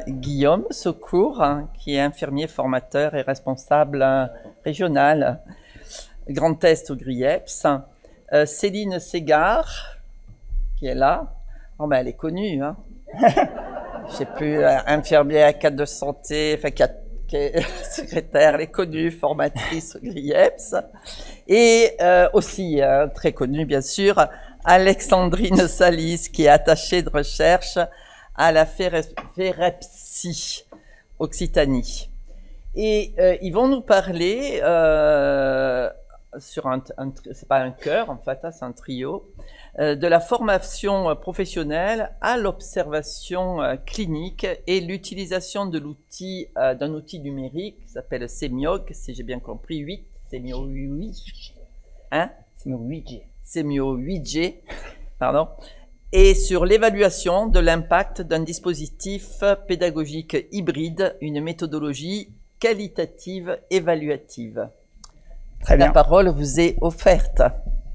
Guillaume Secours, qui est infirmier formateur et responsable régional Grand Est au GRIEPS. Céline Ségard, qui est là. Oh ben, elle est connue, hein. Je sais plus, infirmière, cadre de santé, enfin, qui est secrétaire, elle est connue, formatrice au GRIEPS. Et aussi, très connue, bien sûr, Alexandrine Salis, qui est attachée de recherche à la FEREPSI, Occitanie. Et ils vont nous parler sur c'est pas un chœur en fait, c'est un trio, de la formation professionnelle à l'observation clinique et l'utilisation de l'outil, d'un outil numérique qui s'appelle Sémiog, si j'ai bien compris, 8, Sémiog 8, hein? Sémiog 8G, pardon. Et sur l'évaluation de l'impact d'un dispositif pédagogique hybride, une méthodologie qualitative évaluative. Très bien. La parole vous est offerte.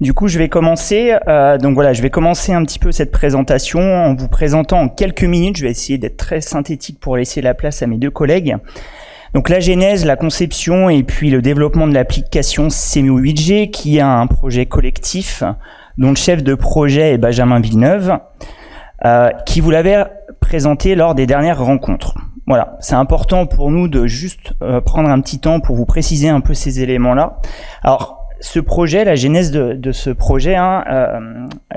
Du coup, je vais commencer. Je vais commencer un petit peu cette présentation en vous présentant en quelques minutes. Je vais essayer d'être très synthétique pour laisser la place à mes deux collègues. Donc la genèse, la conception et puis le développement de l'application Sémiog 8G, qui est un projet collectif dont le chef de projet est Benjamin Villeneuve, qui vous l'avait présenté lors des dernières rencontres. Voilà, c'est important pour nous de juste prendre un petit temps pour vous préciser un peu ces éléments-là. Alors, ce projet, la genèse de ce projet,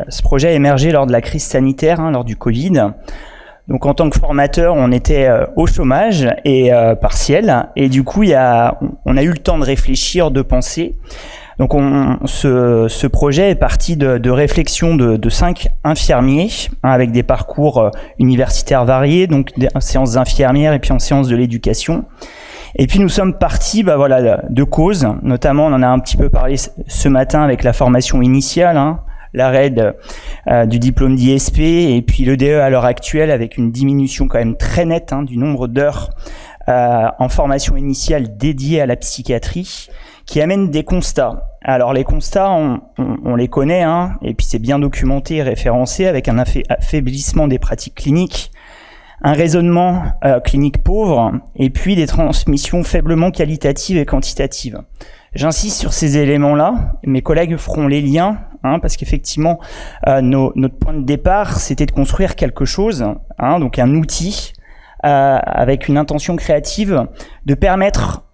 ce projet a émergé lors de la crise sanitaire, lors du Covid. Donc, en tant que formateur, on était au chômage et partiel, et du coup, on a eu le temps de réfléchir, de penser. Donc, ce projet est parti de réflexions de 5 infirmiers, avec des parcours universitaires variés, donc en séances infirmières et puis en séances de l'éducation. Et puis nous sommes partis, de causes, notamment on en a un petit peu parlé ce matin avec la formation initiale, l'arrêt du diplôme d'ISP et puis l'EDE à l'heure actuelle avec une diminution quand même très nette du nombre d'heures en formation initiale dédiée à la psychiatrie, qui amène des constats. Alors les constats, on les connaît, et puis c'est bien documenté et référencé avec un affaiblissement des pratiques cliniques, un raisonnement clinique pauvre, et puis des transmissions faiblement qualitatives et quantitatives. J'insiste sur ces éléments-là, mes collègues feront les liens, parce qu'effectivement, notre point de départ, c'était de construire quelque chose, donc un outil, avec une intention créative de permettre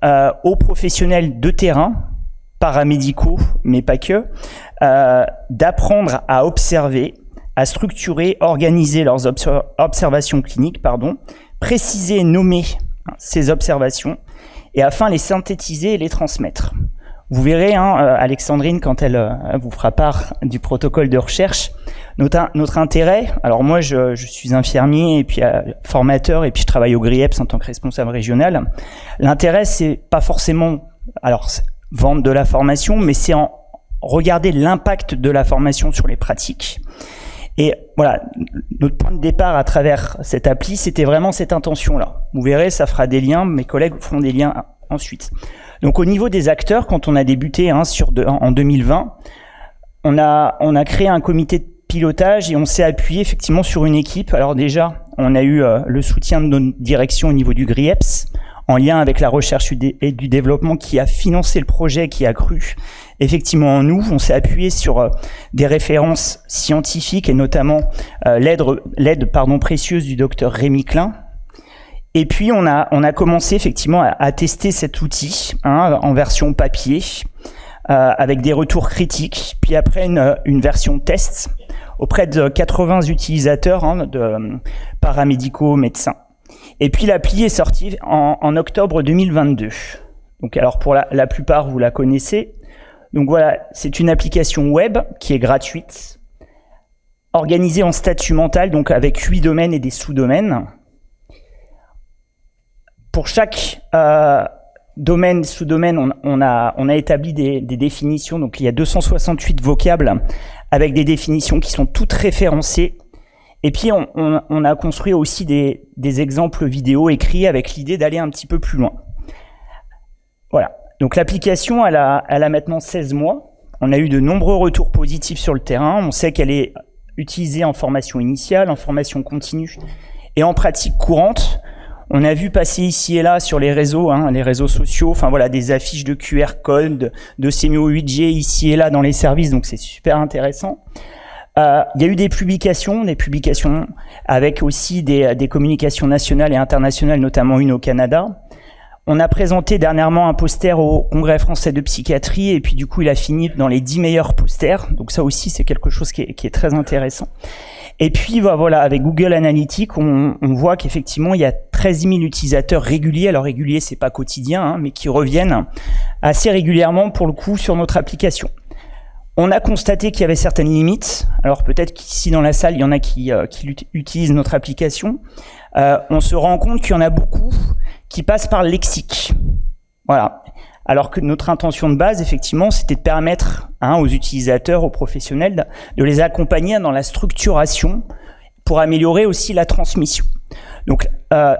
aux professionnels de terrain, paramédicaux, mais pas que, d'apprendre à observer, à structurer, organiser leurs observations cliniques, préciser et nommer ces observations, et afin les synthétiser et les transmettre. Vous verrez, Alexandrine, quand elle vous fera part du protocole de recherche, notre intérêt, alors moi je suis infirmier et puis formateur et puis je travaille au GRIEPS en tant que responsable régional. L'intérêt, c'est pas forcément vendre de la formation, mais c'est regarder l'impact de la formation sur les pratiques. Et voilà, notre point de départ à travers cette appli, c'était vraiment cette intention-là. Vous verrez, ça fera des liens, mes collègues feront des liens ensuite. Donc au niveau des acteurs, quand on a débuté en 2020, on a créé un comité de pilotage et on s'est appuyé effectivement sur une équipe. Alors déjà, on a eu le soutien de notre direction au niveau du GRIEPS, en lien avec la recherche et du développement qui a financé le projet, qui a cru effectivement en nous. On s'est appuyé sur des références scientifiques et notamment l'aide précieuse du docteur Rémi Klein. Et puis on a commencé effectivement à tester cet outil en version papier avec des retours critiques, puis après une version test auprès de 80 utilisateurs de paramédicaux, médecins. Et puis l'appli est sortie en octobre 2022. Donc alors pour la plupart vous la connaissez. Donc voilà, c'est une application web qui est gratuite, organisée en statut mental, donc avec 8 domaines et des sous-domaines. Pour chaque domaine, sous-domaine, on a établi des définitions. Donc il y a 268 vocables avec des définitions qui sont toutes référencées. Et puis on a construit aussi des exemples vidéo écrits avec l'idée d'aller un petit peu plus loin. Voilà. Donc l'application, elle a maintenant 16 mois. On a eu de nombreux retours positifs sur le terrain. On sait qu'elle est utilisée en formation initiale, en formation continue et en pratique courante. On a vu passer ici et là sur les réseaux sociaux, enfin voilà, des affiches de QR code, de sémio 8G ici et là dans les services, donc c'est super intéressant. Il y a eu des publications avec aussi des communications nationales et internationales, notamment une au Canada. On a présenté dernièrement un poster au Congrès français de psychiatrie et puis du coup il a fini dans les 10 meilleurs posters. Donc ça aussi c'est quelque chose qui est très intéressant. Et puis voilà, avec Google Analytics, on voit qu'effectivement il y a 13 000 utilisateurs réguliers. Alors réguliers c'est pas quotidien, mais qui reviennent assez régulièrement pour le coup sur notre application. On a constaté qu'il y avait certaines limites. Alors peut-être qu'ici dans la salle, il y en a qui utilisent notre application. On se rend compte qu'il y en a beaucoup qui passent par le lexique. Voilà. Alors que notre intention de base, effectivement, c'était de permettre aux utilisateurs, aux professionnels, de les accompagner dans la structuration pour améliorer aussi la transmission. Donc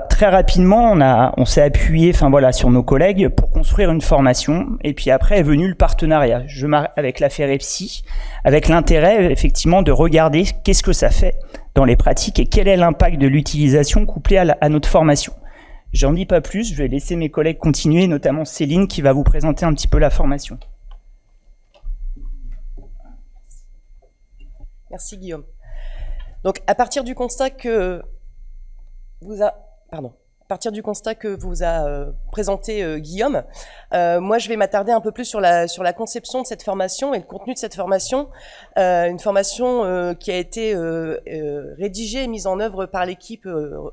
très rapidement, on s'est appuyé, sur nos collègues pour construire une formation. Et puis après est venu le partenariat avec la FEREPSI, avec l'intérêt effectivement de regarder qu'est-ce que ça fait dans les pratiques et quel est l'impact de l'utilisation couplé à notre formation. J'en dis pas plus, je vais laisser mes collègues continuer, notamment Céline qui va vous présenter un petit peu la formation. Merci Guillaume. Donc à partir du constat que vous a présenté Guillaume, moi je vais m'attarder un peu plus sur la conception de cette formation et le contenu de cette formation. Une formation qui a été rédigée et mise en œuvre par l'équipe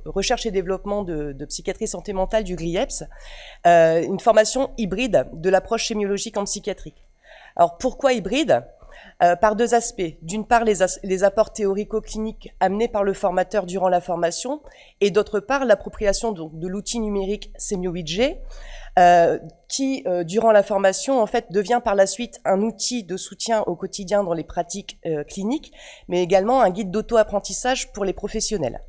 recherche et développement de psychiatrie santé mentale du GRIEPS, une formation hybride de l'approche sémiologique en psychiatrie. Alors pourquoi hybride ? Par deux aspects. D'une part, les apports théorico-cliniques amenés par le formateur durant la formation, et d'autre part, l'appropriation de l'outil numérique sémio 8G, qui, durant la formation, en fait, devient par la suite un outil de soutien au quotidien dans les pratiques cliniques, mais également un guide d'auto-apprentissage pour les professionnels.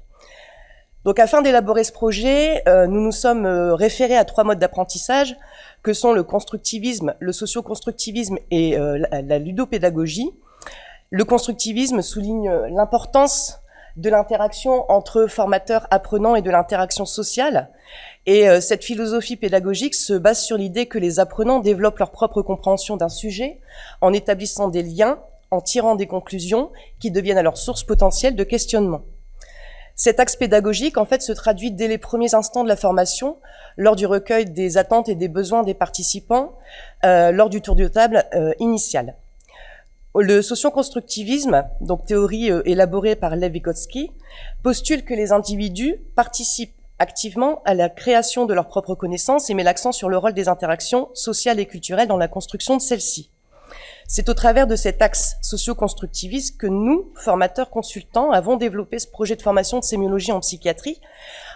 Donc, afin d'élaborer ce projet, nous nous sommes référés à 3 modes d'apprentissage, que sont le constructivisme, le socio-constructivisme et la ludopédagogie. Le constructivisme souligne l'importance de l'interaction entre formateurs apprenants et de l'interaction sociale. Et cette philosophie pédagogique se base sur l'idée que les apprenants développent leur propre compréhension d'un sujet en établissant des liens, en tirant des conclusions qui deviennent alors source potentielle de questionnement. Cet axe pédagogique, en fait, se traduit dès les premiers instants de la formation, lors du recueil des attentes et des besoins des participants, lors du tour de table initial. Le socio-constructivisme, donc théorie élaborée par Lev Vygotsky, postule que les individus participent activement à la création de leurs propres connaissances et met l'accent sur le rôle des interactions sociales et culturelles dans la construction de celles-ci. C'est au travers de cet axe socio-constructiviste que nous, formateurs consultants, avons développé ce projet de formation de sémiologie en psychiatrie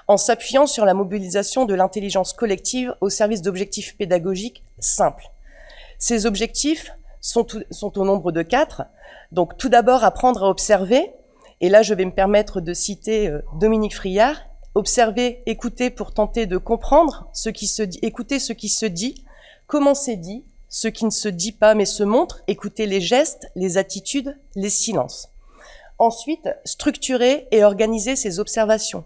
en s'appuyant sur la mobilisation de l'intelligence collective au service d'objectifs pédagogiques simples. Ces objectifs sont au nombre de 4. Donc tout d'abord, apprendre à observer. Et là, je vais me permettre de citer Dominique Friard. Observer, écouter pour tenter de comprendre ce qui se dit, écouter ce qui se dit, comment c'est dit, ce qui ne se dit pas mais se montre, écouter les gestes, les attitudes, les silences. Ensuite, structurer et organiser ces observations.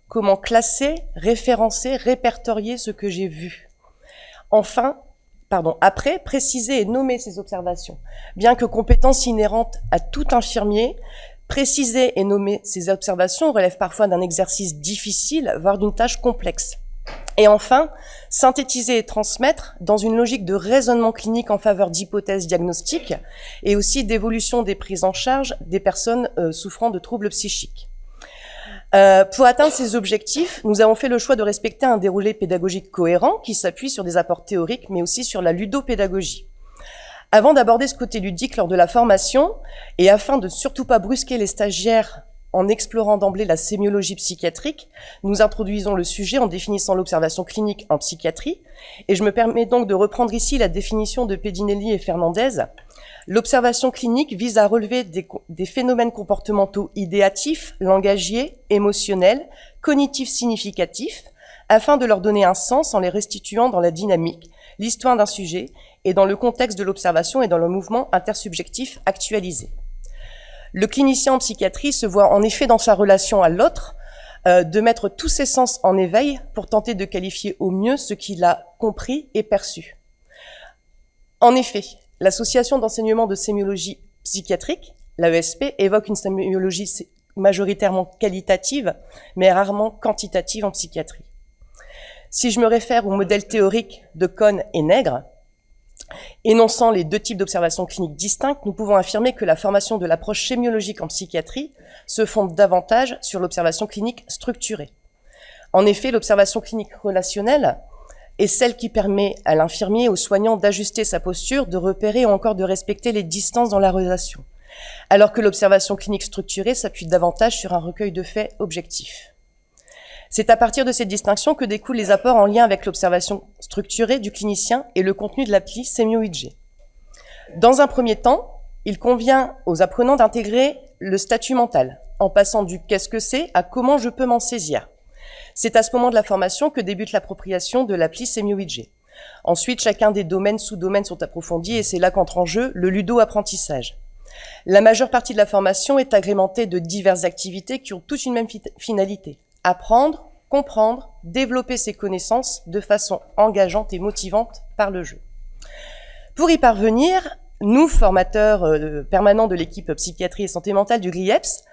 Comment classer, référencer, répertorier ce que j'ai vu. Après, préciser et nommer ces observations. Bien que compétence inhérente à tout infirmier, préciser et nommer ces observations relève parfois d'un exercice difficile, voire d'une tâche complexe. Et enfin, synthétiser et transmettre dans une logique de raisonnement clinique en faveur d'hypothèses diagnostiques et aussi d'évolution des prises en charge des personnes souffrant de troubles psychiques. Pour atteindre ces objectifs, nous avons fait le choix de respecter un déroulé pédagogique cohérent qui s'appuie sur des apports théoriques mais aussi sur la ludopédagogie. Avant d'aborder ce côté ludique lors de la formation, et afin de surtout pas brusquer les stagiaires en explorant d'emblée la sémiologie psychiatrique, nous introduisons le sujet en définissant l'observation clinique en psychiatrie, et je me permets donc de reprendre ici la définition de Pedinelli et Fernandez. L'observation clinique vise à relever des phénomènes comportementaux idéatifs, langagiers, émotionnels, cognitifs significatifs, afin de leur donner un sens en les restituant dans la dynamique, l'histoire d'un sujet, et dans le contexte de l'observation et dans le mouvement intersubjectif actualisé. Le clinicien en psychiatrie se voit en effet dans sa relation à l'autre de mettre tous ses sens en éveil pour tenter de qualifier au mieux ce qu'il a compris et perçu. En effet, l'association d'enseignement de sémiologie psychiatrique, l'AESP, évoque une sémiologie majoritairement qualitative, mais rarement quantitative en psychiatrie. Si je me réfère au modèle théorique de Cohn et Nègre, énonçant les deux types d'observations cliniques distinctes, nous pouvons affirmer que la formation de l'approche sémiologique en psychiatrie se fonde davantage sur l'observation clinique structurée. En effet, l'observation clinique relationnelle est celle qui permet à l'infirmier et au soignant d'ajuster sa posture, de repérer ou encore de respecter les distances dans la relation, alors que l'observation clinique structurée s'appuie davantage sur un recueil de faits objectifs. C'est à partir de cette distinction que découlent les apports en lien avec l'observation structurée du clinicien et le contenu de l'appli Semio-IJ. Dans un premier temps, il convient aux apprenants d'intégrer le statut mental, en passant du « qu'est-ce que c'est » à « comment je peux m'en saisir ». C'est à ce moment de la formation que débute l'appropriation de l'appli Semio-IJ. Ensuite, chacun des domaines, sous-domaines sont approfondis et c'est là qu'entre en jeu le ludo-apprentissage. La majeure partie de la formation est agrémentée de diverses activités qui ont toutes une même finalité. Apprendre, comprendre, développer ses connaissances de façon engageante et motivante par le jeu. Pour y parvenir, nous, formateurs permanents de l'équipe psychiatrie et santé mentale du GRIEPS,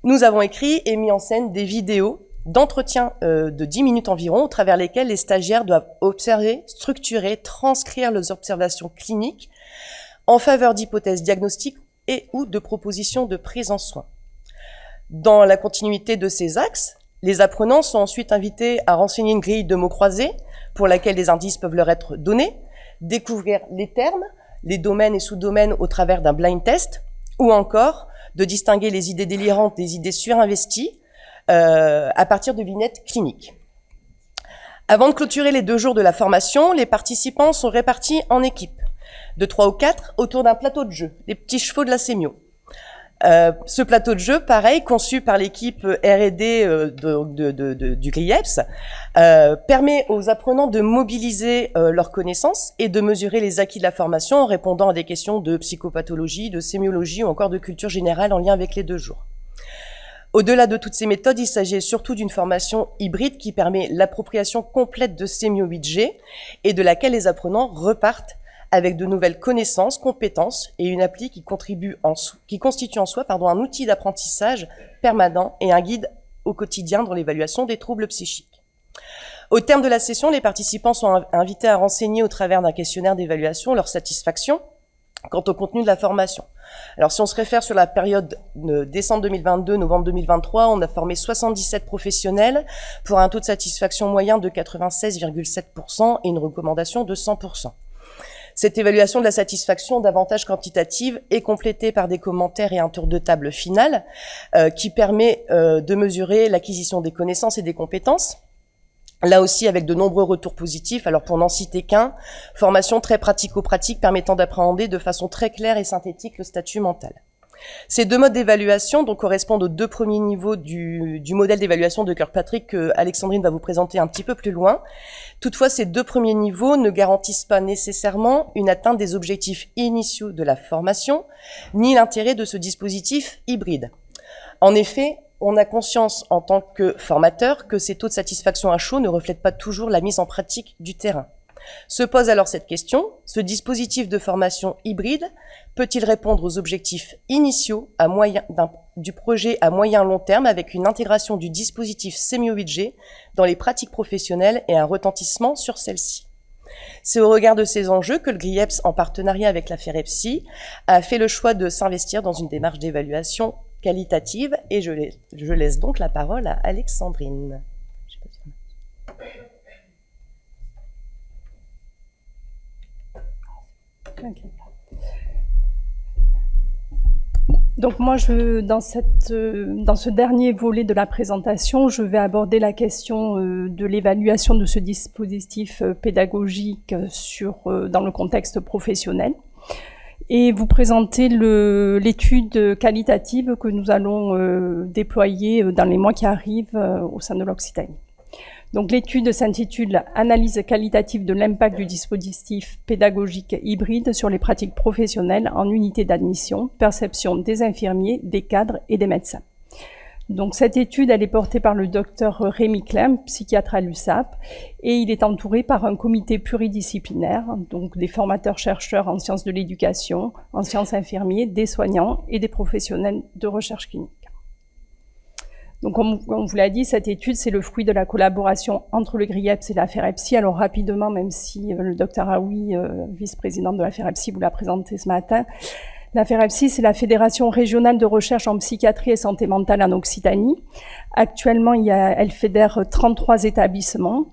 nous avons écrit et mis en scène des vidéos d'entretien de 10 minutes environ, au travers lesquels les stagiaires doivent observer, structurer, transcrire leurs observations cliniques en faveur d'hypothèses diagnostiques et ou de propositions de prise en soin. Dans la continuité de ces axes, les apprenants sont ensuite invités à renseigner une grille de mots croisés pour laquelle des indices peuvent leur être donnés, découvrir les termes, les domaines et sous-domaines au travers d'un blind test, ou encore de distinguer les idées délirantes des idées surinvesties à partir de vignettes cliniques. Avant de clôturer les 2 jours de la formation, les participants sont répartis en équipes, de 3 ou 4 autour d'un plateau de jeu, les petits chevaux de la sémio. Ce plateau de jeu, pareil, conçu par l'équipe R&D du GRIEPS, permet aux apprenants de mobiliser leurs connaissances et de mesurer les acquis de la formation en répondant à des questions de psychopathologie, de sémiologie ou encore de culture générale en lien avec les 2 jours. Au-delà de toutes ces méthodes, il s'agit surtout d'une formation hybride qui permet l'appropriation complète de Semio-IJ et de laquelle les apprenants repartent avec de nouvelles connaissances, compétences et une appli qui constitue en soi un outil d'apprentissage permanent et un guide au quotidien dans l'évaluation des troubles psychiques. Au terme de la session, les participants sont invités à renseigner au travers d'un questionnaire d'évaluation leur satisfaction quant au contenu de la formation. Alors si on se réfère sur la période de décembre 2022, novembre 2023, on a formé 77 professionnels pour un taux de satisfaction moyen de 96,7% et une recommandation de 100%. Cette évaluation de la satisfaction davantage quantitative est complétée par des commentaires et un tour de table final qui permet de mesurer l'acquisition des connaissances et des compétences. Là aussi, avec de nombreux retours positifs. Alors, pour n'en citer qu'un, formation très pratico-pratique permettant d'appréhender de façon très claire et synthétique le statut mental. Ces 2 modes d'évaluation donc correspondent aux 2 premiers niveaux du modèle d'évaluation de Kirkpatrick que Alexandrine va vous présenter un petit peu plus loin. Toutefois, ces 2 premiers niveaux ne garantissent pas nécessairement une atteinte des objectifs initiaux de la formation, ni l'intérêt de ce dispositif hybride. En effet, on a conscience en tant que formateur que ces taux de satisfaction à chaud ne reflètent pas toujours la mise en pratique du terrain. Se pose alors cette question, ce dispositif de formation hybride peut-il répondre aux objectifs initiaux du projet à moyen-long terme avec une intégration du dispositif Semio-IJ dans les pratiques professionnelles et un retentissement sur celles-ci? C'est au regard de ces enjeux que le GRIEPS, en partenariat avec la FEREPSI, a fait le choix de s'investir dans une démarche d'évaluation qualitative et je laisse donc la parole à Alexandrine. Okay. Donc moi, dans ce dernier volet de la présentation, je vais aborder la question de l'évaluation de ce dispositif pédagogique dans le contexte professionnel et vous présenter l'étude qualitative que nous allons déployer dans les mois qui arrivent au sein de l'Occitanie. Donc l'étude s'intitule « Analyse qualitative de l'impact du dispositif pédagogique hybride sur les pratiques professionnelles en unité d'admission, perception des infirmiers, des cadres et des médecins ». Donc cette étude, elle est portée par le docteur Rémi Klein, psychiatre à l'USAP, et il est entouré par un comité pluridisciplinaire, donc des formateurs-chercheurs en sciences de l'éducation, en sciences infirmiers, des soignants et des professionnels de recherche clinique. Donc, comme on vous l'a dit, cette étude, c'est le fruit de la collaboration entre le GRIEPS et la FEREPSI. Alors, rapidement, même si le docteur Aoui, vice-président de la FEREPSI, vous l'a présenté ce matin, la FEREPSI, c'est la Fédération régionale de recherche en psychiatrie et santé mentale en Occitanie. Actuellement, elle fédère 33 établissements.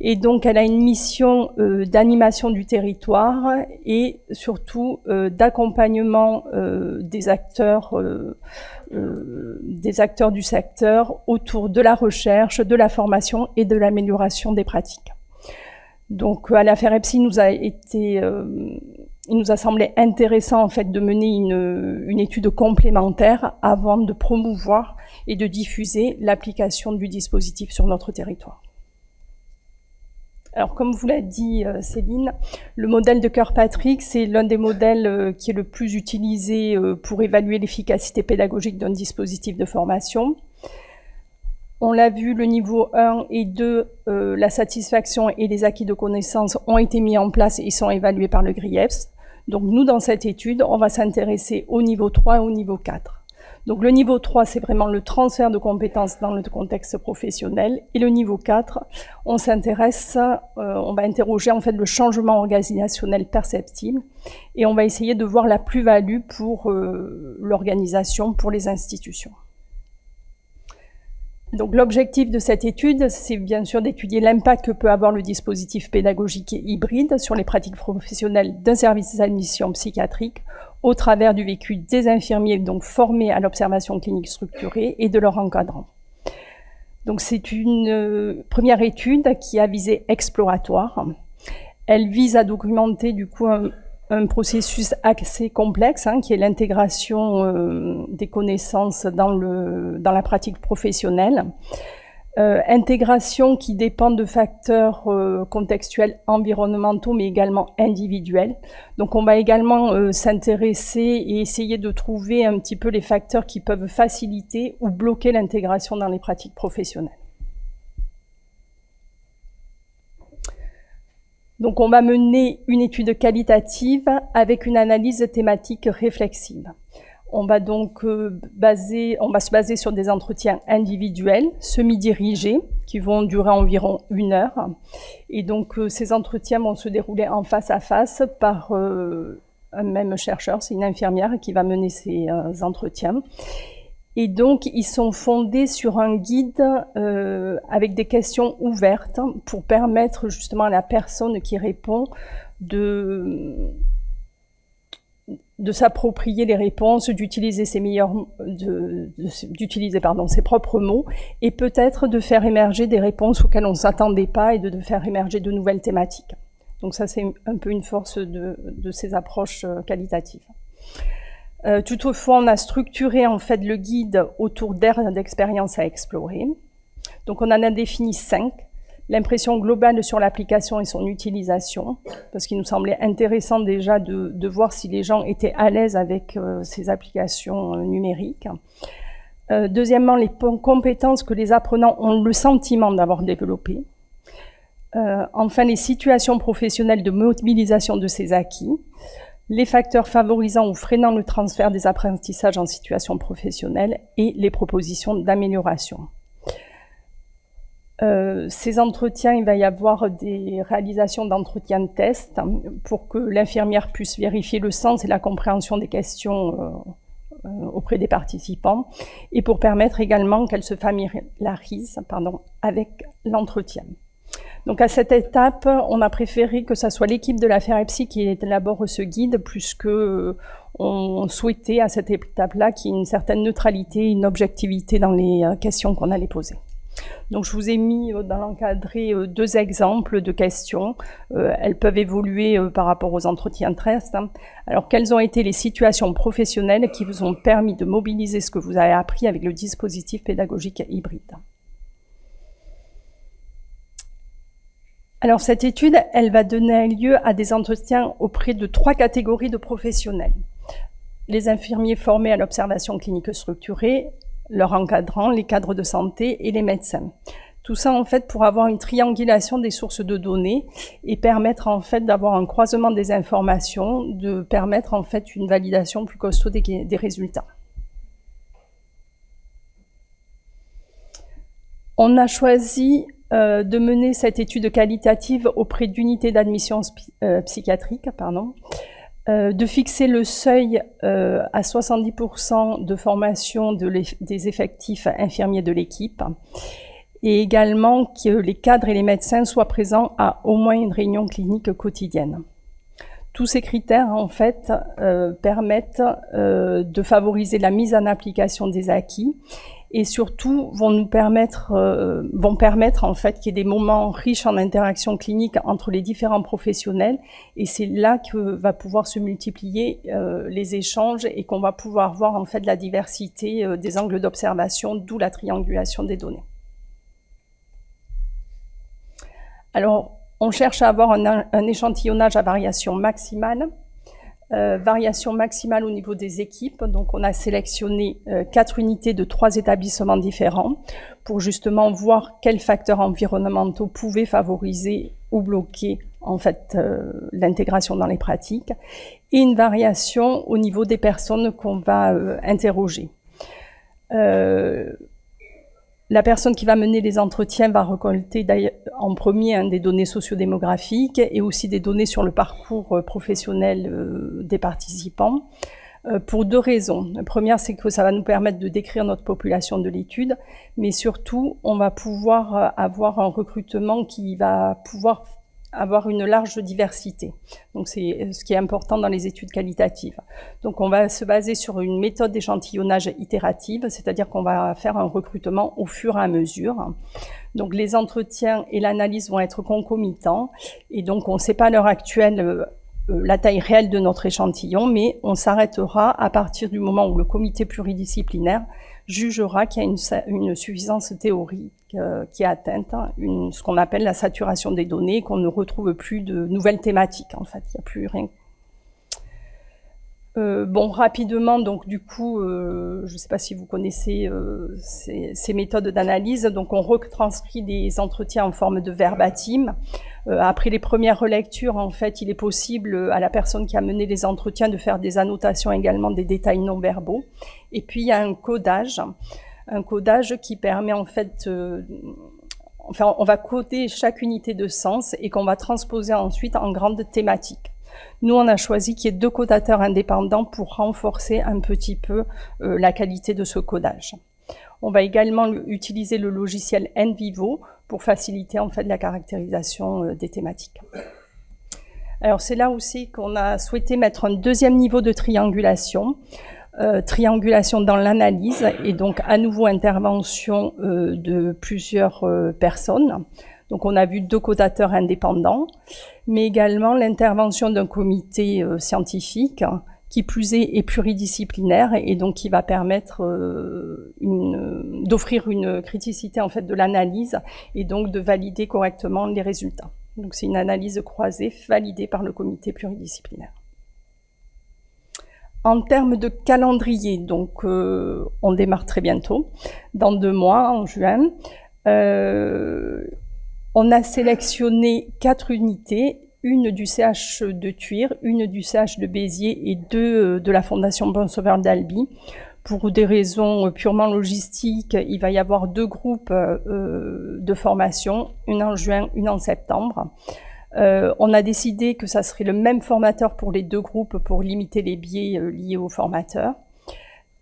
Et donc, elle a une mission d'animation du territoire et surtout d'accompagnement des acteurs du secteur autour de la recherche, de la formation et de l'amélioration des pratiques. Donc, à la FEREPSI, il nous a semblé intéressant en fait de mener une étude complémentaire avant de promouvoir et de diffuser l'application du dispositif sur notre territoire. Alors, comme vous l'a dit Céline, le modèle de Kirkpatrick, c'est l'un des modèles qui est le plus utilisé pour évaluer l'efficacité pédagogique d'un dispositif de formation. On l'a vu, le niveau 1 et 2, la satisfaction et les acquis de connaissances ont été mis en place et sont évalués par le GRIEPS. Donc nous, dans cette étude, on va s'intéresser au niveau 3 et au niveau 4. Donc le niveau 3, c'est vraiment le transfert de compétences dans le contexte professionnel. Et le niveau 4, on va interroger en fait le changement organisationnel perceptible et on va essayer de voir la plus-value pour l'organisation, pour les institutions. Donc l'objectif de cette étude, c'est bien sûr d'étudier l'impact que peut avoir le dispositif pédagogique et hybride sur les pratiques professionnelles d'un service d'admission psychiatrique au travers du vécu des infirmiers donc formés à l'observation clinique structurée et de leurs encadrants. Donc c'est une première étude qui a visée exploratoire. Elle vise à documenter du coup un processus assez complexe, qui est l'intégration des connaissances dans la pratique professionnelle. Intégration qui dépend de facteurs contextuels, environnementaux, mais également individuels. Donc on va également s'intéresser et essayer de trouver un petit peu les facteurs qui peuvent faciliter ou bloquer l'intégration dans les pratiques professionnelles. Donc on va mener une étude qualitative avec une analyse thématique réflexive. On va donc se baser sur des entretiens individuels, semi-dirigés, qui vont durer environ 1 heure. Et donc ces entretiens vont se dérouler en face à face par un même chercheur, c'est une infirmière qui va mener ces entretiens. Et donc, ils sont fondés sur un guide avec des questions ouvertes pour permettre justement à la personne qui répond de s'approprier les réponses, d'utiliser ses propres mots et peut-être de faire émerger des réponses auxquelles on ne s'attendait pas et de faire émerger de nouvelles thématiques. Donc ça, c'est un peu une force de ces approches qualitatives. Toutefois, on a structuré en fait le guide autour d'aires d'expérience à explorer. Donc on en a défini 5. L'impression globale sur l'application et son utilisation, parce qu'il nous semblait intéressant déjà de voir si les gens étaient à l'aise avec ces applications numériques. Deuxièmement, les compétences que les apprenants ont le sentiment d'avoir développées. Enfin, les situations professionnelles de mobilisation de ces acquis. Les facteurs favorisant ou freinant le transfert des apprentissages en situation professionnelle et les propositions d'amélioration. Ces entretiens, il va y avoir des réalisations d'entretiens de tests pour que l'infirmière puisse vérifier le sens et la compréhension des questions auprès des participants et pour permettre également qu'elle se familiarise avec l'entretien. Donc à cette étape, on a préféré que ce soit l'équipe de la FEREPSI qui élabore ce guide, puisque on souhaitait à cette étape-là qu'il y ait une certaine neutralité, une objectivité dans les questions qu'on allait poser. Donc je vous ai mis dans l'encadré 2 exemples de questions. Elles peuvent évoluer par rapport aux entretiens de test. Alors quelles ont été les situations professionnelles qui vous ont permis de mobiliser ce que vous avez appris avec le dispositif pédagogique hybride ? Alors cette étude, elle va donner lieu à des entretiens auprès de 3 catégories de professionnels. Les infirmiers formés à l'observation clinique structurée, leurs encadrants, les cadres de santé et les médecins. Tout ça, en fait, pour avoir une triangulation des sources de données et permettre, en fait, d'avoir un croisement des informations, de permettre, en fait, une validation plus costaud des résultats. On a choisi de mener cette étude qualitative auprès d'unités d'admission psychiatrique, de fixer le seuil à 70% de formation des effectifs infirmiers de l'équipe, et également que les cadres et les médecins soient présents à au moins une réunion clinique quotidienne. Tous ces critères, en fait, permettent de favoriser la mise en application des acquis et surtout vont permettre en fait qu'il y ait des moments riches en interaction clinique entre les différents professionnels, et c'est là que va pouvoir se multiplier les échanges et qu'on va pouvoir voir en fait la diversité des angles d'observation, d'où la triangulation des données. Alors, on cherche à avoir un échantillonnage à variation maximale. Variation maximale au niveau des équipes. Donc, on a sélectionné 4 unités de 3 établissements différents pour justement voir quels facteurs environnementaux pouvaient favoriser ou bloquer en fait l'intégration dans les pratiques, et une variation au niveau des personnes qu'on va interroger. La personne qui va mener les entretiens va récolter en premier des données sociodémographiques et aussi des données sur le parcours professionnel des participants, pour 2 raisons. La première, c'est que ça va nous permettre de décrire notre population de l'étude, mais surtout, on va pouvoir avoir un recrutement qui va pouvoir avoir une large diversité. Donc c'est ce qui est important dans les études qualitatives. Donc on va se baser sur une méthode d'échantillonnage itérative, c'est-à-dire qu'on va faire un recrutement au fur et à mesure. Donc les entretiens et l'analyse vont être concomitants, et donc on ne sait pas à l'heure actuelle la taille réelle de notre échantillon, mais on s'arrêtera à partir du moment où le comité pluridisciplinaire jugera qu'il y a une suffisance théorique qui est atteinte, ce qu'on appelle la saturation des données, qu'on ne retrouve plus de nouvelles thématiques, en fait, il n'y a plus rien. Bon, rapidement, donc du coup, je ne sais pas si vous connaissez ces méthodes d'analyse. Donc on retranscrit des entretiens en forme de verbatim. Après les premières relectures, en fait, il est possible à la personne qui a mené les entretiens de faire des annotations également des détails non verbaux. Et puis il y a un codage qui permet en fait, enfin on va coder chaque unité de sens et qu'on va transposer ensuite en grandes thématiques. Nous, on a choisi qu'il y ait 2 codateurs indépendants pour renforcer un petit peu la qualité de ce codage. On va également utiliser le logiciel NVivo pour faciliter en fait la caractérisation des thématiques. Alors c'est là aussi qu'on a souhaité mettre un 2e niveau de triangulation. Triangulation dans l'analyse, et donc à nouveau intervention de plusieurs personnes. Donc on a vu 2 codateurs indépendants, mais également l'intervention d'un comité scientifique qui plus est pluridisciplinaire, et donc qui va permettre d'offrir une criticité en fait de l'analyse et donc de valider correctement les résultats. Donc c'est une analyse croisée validée par le comité pluridisciplinaire. En termes de calendrier, donc on démarre très bientôt, dans 2 mois, en juin. On a sélectionné 4 unités, une du CH de Thuir, une du CH de Béziers et 2 de la Fondation Bon Sauveur d'Albi. Pour des raisons purement logistiques, il va y avoir 2 groupes de formation, une en juin, une en septembre. On a décidé que ça serait le même formateur pour les 2 groupes pour limiter les biais liés aux formateurs.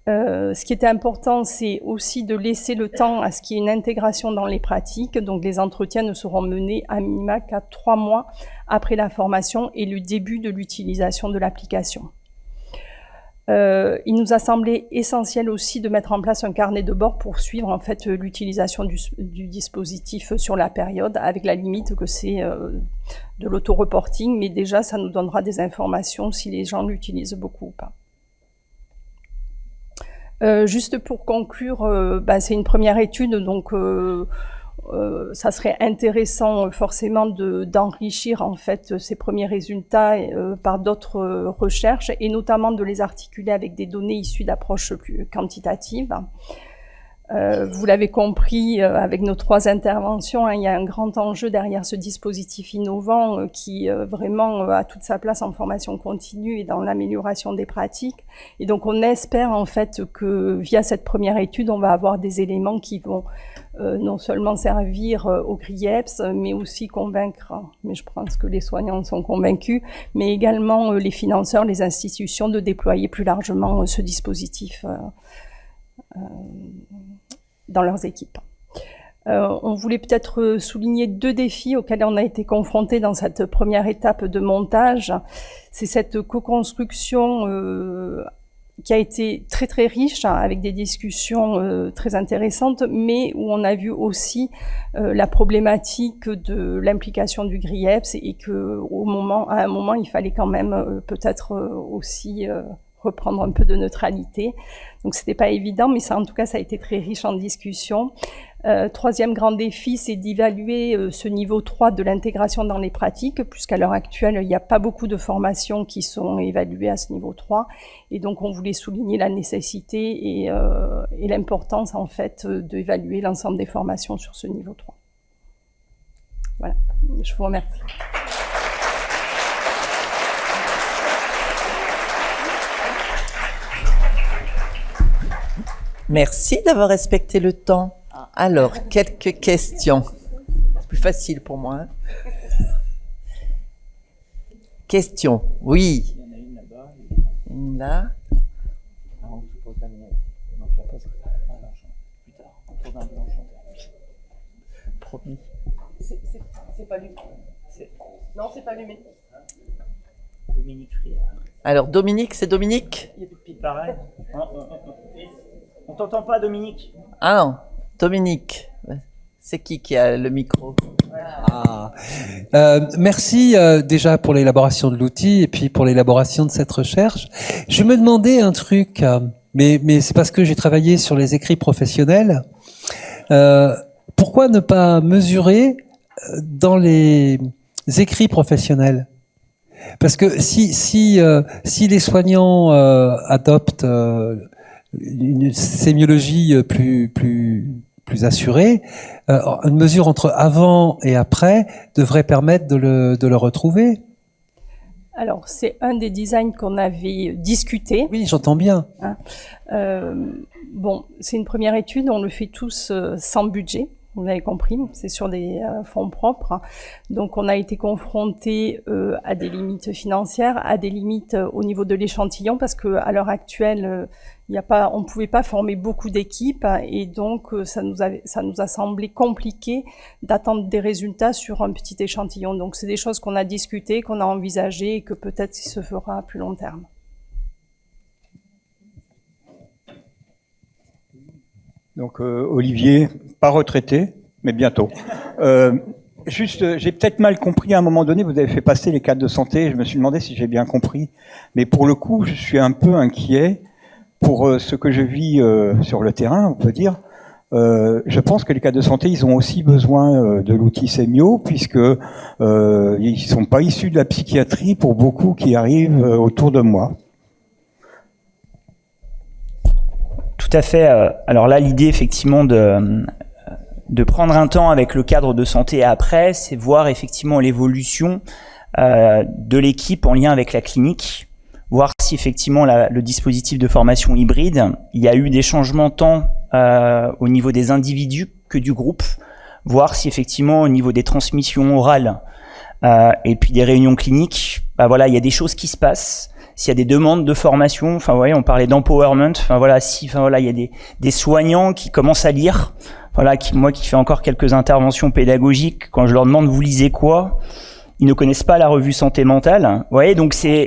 Ce qui était important, c'est aussi de laisser le temps à ce qu'il y ait une intégration dans les pratiques. Donc les entretiens ne seront menés à minima qu'à 3 mois après la formation et le début de l'utilisation de l'application. Il nous a semblé essentiel aussi de mettre en place un carnet de bord pour suivre en fait l'utilisation du dispositif sur la période, avec la limite que c'est de l'auto-reporting, mais déjà ça nous donnera des informations si les gens l'utilisent beaucoup ou pas. Juste pour conclure, c'est une première étude, donc ça serait intéressant forcément d'enrichir en fait ces premiers résultats par d'autres recherches, et notamment de les articuler avec des données issues d'approches plus quantitatives. Vous l'avez compris avec nos 3 interventions, hein, il y a un grand enjeu derrière ce dispositif innovant qui vraiment a toute sa place en formation continue et dans l'amélioration des pratiques. Et donc on espère en fait que via cette première étude, on va avoir des éléments qui vont non seulement servir aux GRIEPS, mais aussi convaincre, mais je pense que les soignants sont convaincus, mais également les financeurs, les institutions de déployer plus largement ce dispositif dans leurs équipes. On voulait peut-être souligner 2 défis auxquels on a été confrontés dans cette première étape de montage. C'est cette co-construction qui a été très très riche, avec des discussions très intéressantes, mais où on a vu aussi la problématique de l'implication du GRIEPS et que à un moment, il fallait quand même peut-être aussi reprendre un peu de neutralité. Donc c'était pas évident, mais ça, en tout cas, ça a été très riche en discussion. 3e grand défi, c'est d'évaluer ce niveau 3 de l'intégration dans les pratiques, puisqu'à l'heure actuelle, il n'y a pas beaucoup de formations qui sont évaluées à ce niveau 3. Et donc, on voulait souligner la nécessité et l'importance, en fait, d'évaluer l'ensemble des formations sur ce niveau 3. Voilà, je vous remercie. Merci d'avoir respecté le temps. Alors, quelques questions. C'est plus facile pour moi. Hein. Question. Oui. Il y en a une là-bas. Une là. Non, je pose la mienne. Non, je la poserai plus tard. Autour d'un blanc chanteur. Promis. C'est pas lui. Non, c'est pas allumé. Dominique Friard. Alors, Dominique, c'est Dominique? Il y a plus de pipe pareil. On t'entend pas, Dominique? Ah non, Dominique. C'est qui a le micro? Merci déjà pour l'élaboration de l'outil et puis pour l'élaboration de cette recherche. Je me demandais un truc, mais c'est parce que j'ai travaillé sur les écrits professionnels. Pourquoi ne pas mesurer dans les écrits professionnels? Parce que si les soignants adoptent une sémiologie plus assurée, une mesure entre avant et après devrait permettre de le retrouver. Alors, c'est un des designs qu'on avait discuté. Oui, j'entends bien. Hein. Bon, c'est une première étude, on le fait tous sans budget. Vous l'avez compris, c'est sur des fonds propres. Donc, on a été confronté à des limites financières, à des limites au niveau de l'échantillon, parce que à l'heure actuelle, on ne pouvait pas former beaucoup d'équipes, et donc ça nous a semblé compliqué d'attendre des résultats sur un petit échantillon. Donc, c'est des choses qu'on a discutées, qu'on a envisagées, et que peut-être il se fera à plus long terme. Donc Olivier, pas retraité, mais bientôt. Juste, j'ai peut-être mal compris à un moment donné, vous avez fait passer les cadres de santé, je me suis demandé si j'ai bien compris. Mais pour le coup, je suis un peu inquiet pour ce que je vis sur le terrain, on peut dire. Je pense que les cadres de santé, ils ont aussi besoin de l'outil Semio, puisque ils sont pas issus de la psychiatrie pour beaucoup qui arrivent autour de moi. Tout à fait. Alors là, l'idée effectivement de prendre un temps avec le cadre de santé après, c'est voir effectivement l'évolution de l'équipe en lien avec la clinique, voir si effectivement le dispositif de formation hybride, il y a eu des changements tant au niveau des individus que du groupe, voir si effectivement au niveau des transmissions orales et puis des réunions cliniques, voilà, il y a des choses qui se passent. S'il y a des demandes de formation, enfin ouais, on parlait d'empowerment, enfin voilà, il y a des soignants qui commencent à lire, voilà, moi qui fais encore quelques interventions pédagogiques, quand je leur demande vous lisez quoi, ils ne connaissent pas la revue Santé Mentale. Vous voyez, donc c'est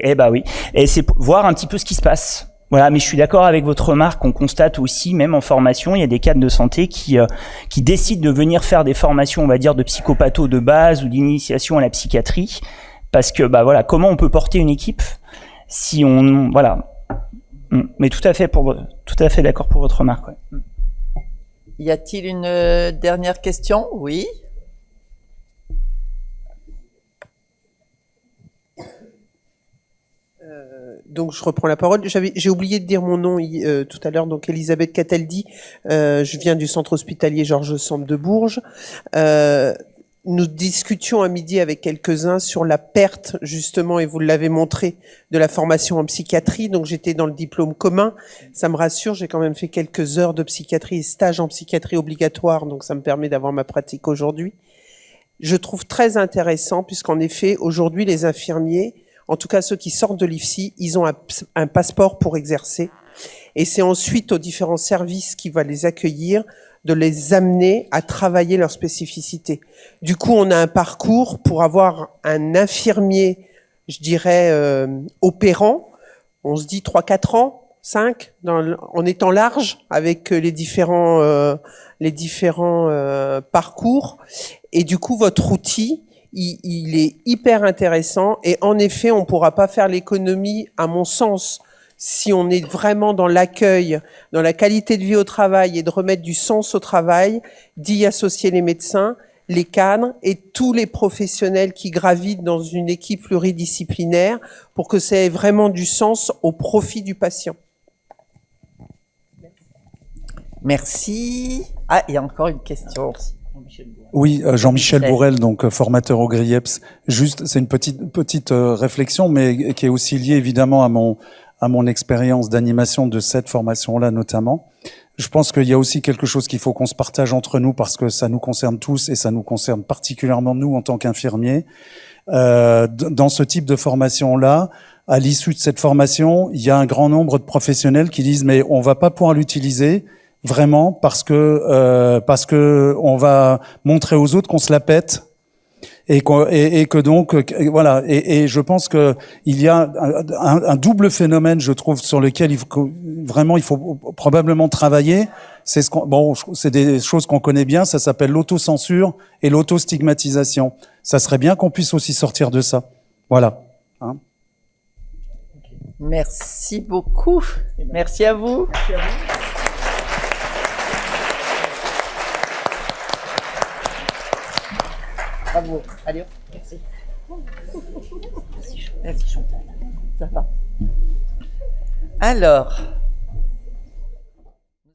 voir un petit peu ce qui se passe. Voilà, mais je suis d'accord avec votre remarque, on constate aussi, même en formation, il y a des cadres de santé qui décident de venir faire des formations, on va dire, de psychopatho de base ou d'initiation à la psychiatrie, parce que voilà, comment on peut porter une équipe si on voilà, mais tout à fait d'accord pour votre remarque. Ouais. Y a-t-il une dernière question? Oui. Donc je reprends la parole. J'ai oublié de dire mon nom tout à l'heure. Donc Elisabeth Cataldi. Je viens du centre hospitalier Georges Sand de Bourges. Nous discutions à midi avec quelques-uns sur la perte, justement, et vous l'avez montré, de la formation en psychiatrie. Donc j'étais dans le diplôme commun. Ça me rassure, j'ai quand même fait quelques heures de psychiatrie et stage en psychiatrie obligatoire. Donc ça me permet d'avoir ma pratique aujourd'hui. Je trouve très intéressant, puisqu'en effet, aujourd'hui, les infirmiers, en tout cas ceux qui sortent de l'IFSI, ils ont un passeport pour exercer. Et c'est ensuite aux différents services qui vont les accueillir de les amener à travailler leur spécificité. Du coup, on a un parcours pour avoir un infirmier, je dirais, opérant. On se dit 3-4 ans, 5, en étant large avec les différents parcours. Et du coup, votre outil, il est hyper intéressant. Et en effet, on ne pourra pas faire l'économie, à mon sens, si on est vraiment dans l'accueil, dans la qualité de vie au travail et de remettre du sens au travail, d'y associer les médecins, les cadres et tous les professionnels qui gravitent dans une équipe pluridisciplinaire pour que ça ait vraiment du sens au profit du patient. Merci. Ah, il y a encore une question. Oui, Jean-Michel Bourrel, donc formateur au GRIEPS. Juste, c'est une petite réflexion, mais qui est aussi liée évidemment à mon expérience d'animation de cette formation-là notamment. Je pense qu'il y a aussi quelque chose qu'il faut qu'on se partage entre nous parce que ça nous concerne tous et ça nous concerne particulièrement nous en tant qu'infirmiers. Dans ce type de formation-là, à l'issue de cette formation, il y a un grand nombre de professionnels qui disent mais on va pas pouvoir l'utiliser vraiment parce que on va montrer aux autres qu'on se la pète. Et que donc voilà, et je pense que il y a un double phénomène, je trouve, sur lequel il faut probablement travailler. C'est c'est des choses qu'on connaît bien, ça s'appelle l'autocensure et l'autostigmatisation. Ça serait bien qu'on puisse aussi sortir de ça. Voilà. Hein. Merci beaucoup. Merci à vous. Merci à vous. Bravo. Allez, merci. Merci Chantal. Ça va. Alors,